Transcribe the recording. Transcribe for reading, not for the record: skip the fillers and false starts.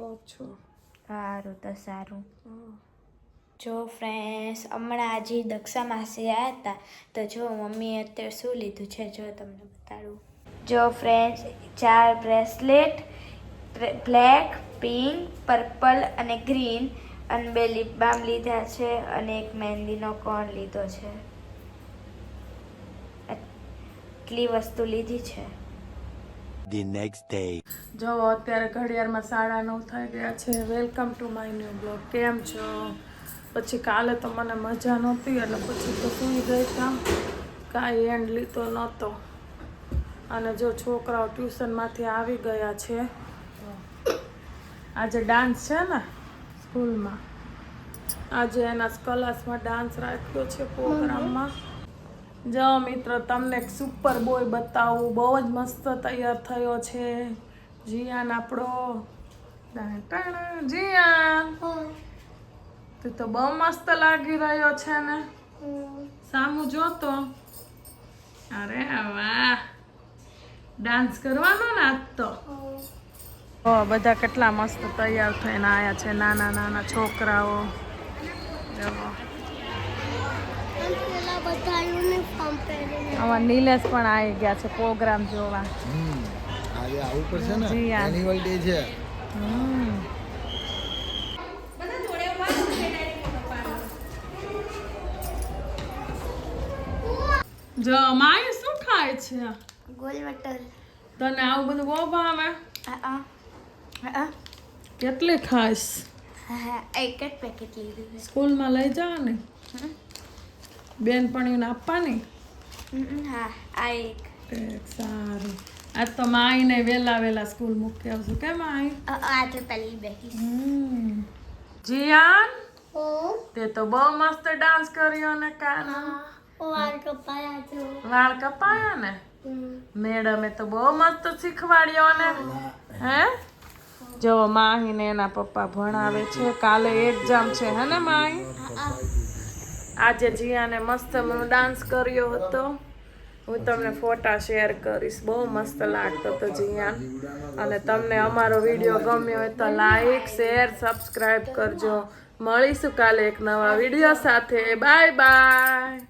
કહું છું. સારું તો સારું. હમ. જો ફ્રેન્ડ્સ હમણાં હજી દક્ષા માસી આવ્યા હતા તો જો મમ્મીએ અત્યારે શું લીધું છે જો તમને બતાડું. જો friends 4 bracelet black, pink, purple અને ગ્રીન અને 2 લિપ બામ લીધા છે અને એક મહેંદીનો કોન લીધો છે. એટલી વસ્તુ લીધી છે. The next day. જો અત્યારે ઘડિયાળમાં 9:30 થઈ ગયા છે. Welcome to my new blog. કેમ છો? પછી કાલે તો મને મજા નહોતી એટલે પછી તો સૂઈ ગઈ કામ કાંઈ એન્ડ લીધો નહોતો. અને જો છોકરાઓ ટ્યુશનમાંથી આવી ગયા છે. આજે ડાન્સ છે ને સ્કૂલમાં, આજે એના ક્લાસમાં ડાન્સ રાખ્યો છે પ્રોગ્રામમાં. જો મિત્રો તમને એક સુપર બોય બતાવું, બહુ જ મસ્ત તૈયાર થયો છે જીયાન આપણો. જીયાન તું તો બહુ મસ્ત લાગી રહ્યો છે ને, સામું જોતો. અરે વાહ, ડાન્સ કરવાનો ને આજ તો. બધા કેટલા મસ્ત તૈયાર થઈને આયા છે, નાના નાના છોકરાઓ. આમાં નીલેશ પણ આવી ગયા છે પ્રોગ્રામ જોવા. આજે આવું પડશે ને, જીયાન. એન્યુઅલ ડે છે. જો માય શું ખાય છે? ગોલ મટર. તને આવું બધું બહુ ભાવે? હા કેટલી ખાઈશ? એક જ પેકેટ લીધું છે. સ્કૂલમાં લઈ જા ને, બેનપણીઓને આપવાની. હા આ એક. સારું. આજ તો માઈને વેલા સ્કૂલ મૂકી આવશું. કેમ માઈ? આ તો પહેલી બેઠી. જીયાન, તે તો બહુ મસ્ત ડાન્સ કર્યો ને કાન. વાળ કપાયા ને? મેડમે તો બહુ મસ્ત શીખવાડ્યો ને. હે? જો માહીને એના પપ્પા ભણાવે છે. કાલે એક્ઝામ છે હે ને માહી? આજે જીયાને મસ્ત ડાન્સ કર્યો હતો. હું તમને ફોટા શેર કરીશ. બહુ મસ્ત લાગતો હતો જીયાન. અને તમને અમારો વિડીયો ગમ્યો હોય તો લાઈક, શેર, સબસ્ક્રાઈબ કરજો. મળીશું કાલે એક નવા વિડીયો સાથે. Bye bye.